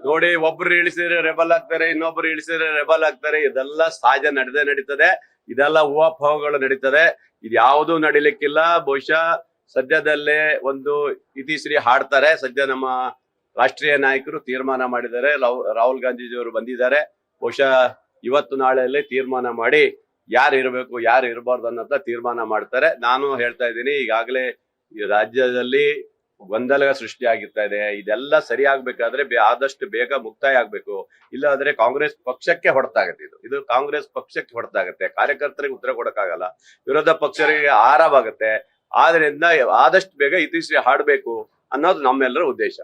ನೋಡಿ, ಒಬ್ರು ಇಳಿಸಿದ್ರೆ ರೆಬಲ್ ಆಗ್ತಾರೆ, ಇನ್ನೊಬ್ರು ಇಳಿಸಿದ್ರೆ ರೆಬಲ್ ಆಗ್ತಾರೆ. ಇದೆಲ್ಲ ಸಹಜ ನಡೀತದೆ. ಇದೆಲ್ಲ ಊಹಾಪೋಹಗಳು ನಡೀತದೆ. ಇದು ಯಾವುದೂ ನಡಿಲಿಕ್ಕಿಲ್ಲ. ಬಹುಶಃ ಸದ್ಯದಲ್ಲೇ ಒಂದು ಇತಿಶ್ರೀ ಹಾಡ್ತಾರೆ. ಸದ್ಯ ನಮ್ಮ ರಾಷ್ಟ್ರೀಯ ನಾಯಕರು ತೀರ್ಮಾನ ಮಾಡಿದ್ದಾರೆ. ರಾಹುಲ್ ಗಾಂಧೀಜಿಯವರು ಬಂದಿದ್ದಾರೆ. ಬಹುಶಃ ಇವತ್ತು ನಾಳೆಯಲ್ಲಿ ತೀರ್ಮಾನ ಮಾಡಿ ಯಾರು ಇರಬೇಕು ಯಾರು ಇರಬಾರ್ದು ಅನ್ನೋದ ತೀರ್ಮಾನ ಮಾಡ್ತಾರೆ. ನಾನು ಹೇಳ್ತಾ ಇದ್ದೀನಿ, ಈಗಾಗಲೇ ಈ ರಾಜ್ಯದಲ್ಲಿ ಗೊಂದಲ ಸೃಷ್ಟಿ ಆಗಿರ್ತಾ ಇದೆ. ಇದೆಲ್ಲ ಸರಿ ಆಗ್ಬೇಕಾದ್ರೆ ಆದಷ್ಟು ಬೇಗ ಮುಕ್ತಾಯ ಆಗ್ಬೇಕು. ಇಲ್ಲಾಂದ್ರೆ ಕಾಂಗ್ರೆಸ್ ಪಕ್ಷಕ್ಕೆ ಹೊಡೆತಾಗತ್ತೆ. ಇದು ಕಾಂಗ್ರೆಸ್ ಪಕ್ಷಕ್ಕೆ ಹೊಡೆತಾಗತ್ತೆ. ಕಾರ್ಯಕರ್ತರಿಗೆ ಉತ್ತರ ಕೊಡಕ್ಕಾಗಲ್ಲ, ವಿರೋಧ ಪಕ್ಷರಿಗೆ ಆರಾಮಾಗತ್ತೆ. ಆದ್ರಿಂದ ಆದಷ್ಟು ಬೇಗ ಇತಿಶ್ರೀ ಹಾಡ್ಬೇಕು ಅನ್ನೋದು ನಮ್ಮೆಲ್ಲರ ಉದ್ದೇಶ.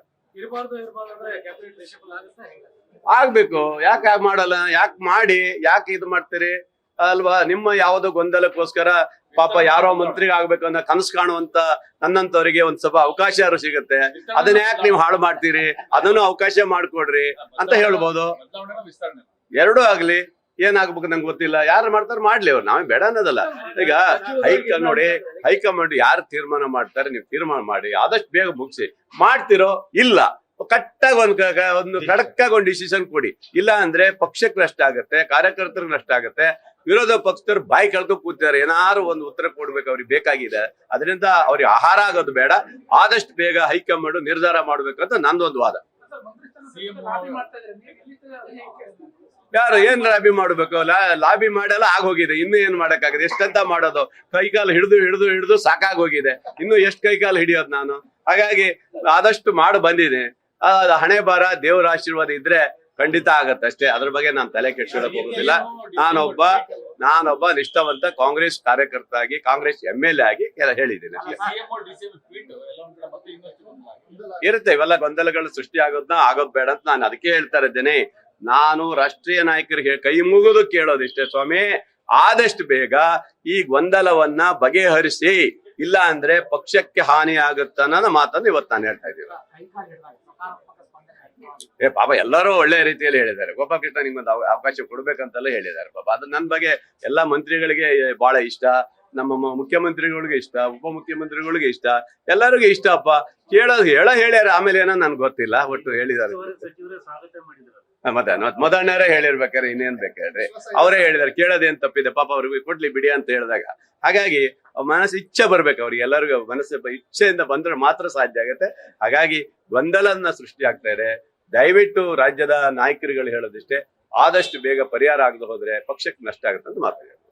ಆಗ್ಬೇಕು. ಯಾಕೆ ಮಾಡಲ್ಲ? ಯಾಕೆ ಮಾಡಿ ಯಾಕೆ ಇದು ಮಾಡ್ತೀರಿ ಅಲ್ವಾ? ನಿಮ್ಮ ಯಾವುದೋ ಗೊಂದಲಕ್ಕೋಸ್ಕರ ಪಾಪ ಯಾರೋ ಮಂತ್ರಿ ಆಗ್ಬೇಕು ಅನ್ನೋ ಕನಸು ಕಾಣುವಂತ ನನ್ನಂತವರಿಗೆ ಒಂದ್ ಸ್ವಲ್ಪ ಅವಕಾಶ ಸಿಗುತ್ತೆ. ಅದನ್ನ ಯಾಕೆ ನೀವು ಹಾಳು ಮಾಡ್ತೀರಿ? ಅದನ್ನು ಅವಕಾಶ ಮಾಡ್ಕೊಡ್ರಿ ಅಂತ ಹೇಳ್ಬೋದು. ಎರಡೂ ಆಗ್ಲಿ. ಏನಾಗ್ಬೇಕು ನಂಗೆ ಗೊತ್ತಿಲ್ಲ. ಯಾರು ಮಾಡ್ತಾರೆ ಮಾಡ್ಲಿ, ಅವ್ರು ನಾವೇ ಬೇಡ ಅನ್ನೋದಲ್ಲ. ಈಗ ಹೈಕಮಾಂಡ್ ಯಾರು ತೀರ್ಮಾನ ಮಾಡ್ತಾರೆ ನೀವು ತೀರ್ಮಾನ ಮಾಡಿ, ಆದಷ್ಟು ಬೇಗ ಮುಗಿಸಿ. ಮಾಡ್ತಿರೋ ಇಲ್ಲ ಕಟ್ಟಾಗಿ ಒಂದು ಖಡಕ್ಕಾಗಿ ಒಂದು ಡಿಸಿಷನ್ ಕೊಡಿ. ಇಲ್ಲ ಅಂದ್ರೆ ಪಕ್ಷಕ್ಕೆ ನಷ್ಟ ಆಗತ್ತೆ, ಕಾರ್ಯಕರ್ತರಿಗೆ ನಷ್ಟ ಆಗತ್ತೆ. ವಿರೋಧ ಪಕ್ಷದವ್ರು ಬಾಯಿ ಕಳ್ಕೊ ಕೂತಿದ್ದಾರೆ. ಏನಾರು ಒಂದು ಉತ್ತರ ಕೊಡ್ಬೇಕು, ಅವ್ರಿಗೆ ಬೇಕಾಗಿದೆ. ಅದರಿಂದ ಅವ್ರಿಗೆ ಆಹಾರ ಆಗೋದು ಬೇಡ. ಆದಷ್ಟು ಬೇಗ ಹೈಕಮಾಂಡ್ ನಿರ್ಧಾರ ಮಾಡ್ಬೇಕಂತ ನಂದೊಂದು ವಾದ. ಯಾರು ಏನ್ ಲಾಬಿ ಮಾಡ್ಬೇಕು? ಲಾಬಿ ಮಾಡಲ್ಲ, ಆಗೋಗಿದೆ. ಇನ್ನು ಏನ್ ಮಾಡಕ್ಕಾಗಿದೆ? ಎಷ್ಟಂತ ಮಾಡೋದು? ಕೈಕಾಲು ಹಿಡಿದು ಸಾಕಾಗೋಗಿದೆ. ಇನ್ನು ಎಷ್ಟು ಕೈಕಾಲು ಹಿಡಿಯೋದು ನಾನು? ಹಾಗಾಗಿ ಆದಷ್ಟು ಮಾಡಿ ಬಂದಿದೆ. ಹಣೆ ಬಾರ ದೇವರ ಆಶೀರ್ವಾದ ಇದ್ರೆ ಖಂಡಿತ ಆಗತ್ತೆ ಅಷ್ಟೇ. ಅದ್ರ ಬಗ್ಗೆ ನಾನು ತಲೆ ಕೆಡ್ಸ್ಕೊಳಕ್ ಹೋಗುದಿಲ್ಲ. ನಾನೊಬ್ಬ ನಿಷ್ಠಾವಂತ ಕಾಂಗ್ರೆಸ್ ಕಾರ್ಯಕರ್ತ ಆಗಿ, ಕಾಂಗ್ರೆಸ್ MLA ಆಗಿ ಹೇಳಿದ್ದೀನಿ. ಇರುತ್ತೆ ಇವೆಲ್ಲ ಗೊಂದಲಗಳು ಸೃಷ್ಟಿ ಆಗೋದ್ ಬೇಡ ಅಂತ ನಾನು ಅದಕ್ಕೆ ಹೇಳ್ತಾ ಇದ್ದೇನೆ. ನಾನು ರಾಷ್ಟ್ರೀಯ ನಾಯಕರಿಗೆ ಕೈ ಮುಗಿದು ಕೇಳೋದಿಷ್ಟೇ, ಸ್ವಾಮಿ ಆದಷ್ಟು ಬೇಗ ಈ ಗೊಂದಲವನ್ನ ಬಗೆಹರಿಸಿ. ಇಲ್ಲ ಅಂದ್ರೆ ಪಕ್ಷಕ್ಕೆ ಹಾನಿ ಆಗುತ್ತ ಅನ್ನೋ ಮಾತನ್ನು ಇವತ್ತು ನಾನು ಹೇಳ್ತಾ ಇದ್ದೀನಿ. ಪಾಪ ಎಲ್ಲರೂ ಒಳ್ಳೆ ರೀತಿಯಲ್ಲಿ ಹೇಳಿದ್ದಾರೆ. ಗೋಪಾಲಕೃಷ್ಣ ನಿಮ್ಗೊಂದು ಅವಕಾಶ ಕೊಡ್ಬೇಕಂತೆಲ್ಲ ಹೇಳಿದ್ದಾರೆ. ಪಾಪ ಅದು ನನ್ನ ಬಗ್ಗೆ ಎಲ್ಲಾ ಮಂತ್ರಿಗಳಿಗೆ ಬಹಳ ಇಷ್ಟ, ನಮ್ಮ ಮುಖ್ಯಮಂತ್ರಿಗಳಿಗೆ ಇಷ್ಟ, ಉಪಮುಖ್ಯಮಂತ್ರಿಗಳಿಗೆ ಇಷ್ಟ, ಎಲ್ಲರಿಗೂ ಇಷ್ಟಪ್ಪ. ಹೇಳ್ಯಾರ. ಆಮೇಲೆ ಏನೋ ನನ್ಗೆ ಗೊತ್ತಿಲ್ಲ, ಒಟ್ಟು ಹೇಳಿದ್ದಾರೆ. ಮತ್ತೆ ಮೊದಲನೇರೇ ಹೇಳಿರ್ಬೇಕಾದ್ರೆ ಇನ್ನೇನ್ ಬೇಕಾದ್ರೆ ಅವರೇ ಹೇಳಿದಾರೆ. ಕೇಳೋದೇನ್ ತಪ್ಪಿದೆ? ಪಾಪ ಅವ್ರಿಗೆ ಕೊಡ್ಲಿ ಬಿಡಿ ಅಂತ ಹೇಳಿದಾಗ. ಹಾಗಾಗಿ ಮನಸ್ಸು ಇಚ್ಛೆ ಬರ್ಬೇಕು. ಅವ್ರಿಗೆ ಎಲ್ಲರಿಗೂ ಮನಸ್ಸು ಇಚ್ಛೆಯಿಂದ ಬಂದ್ರೆ ಮಾತ್ರ ಸಾಧ್ಯ ಆಗತ್ತೆ. ಹಾಗಾಗಿ ಗೊಂದಲನ ಸೃಷ್ಟಿ ಆಗ್ತಾ ಇದೆ. ದಯವಿಟ್ಟು ರಾಜ್ಯದ ನಾಯಕರುಗಳು ಹೇಳೋದಿಷ್ಟೇ, ಆದಷ್ಟು ಬೇಗ ಪರಿಹಾರ ಆಗದೆ ಹೋದ್ರೆ ಪಕ್ಷಕ್ಕೆ ನಷ್ಟ ಆಗುತ್ತೆ ಅಂತ ಮಾತಾಡ್ತಾರೆ.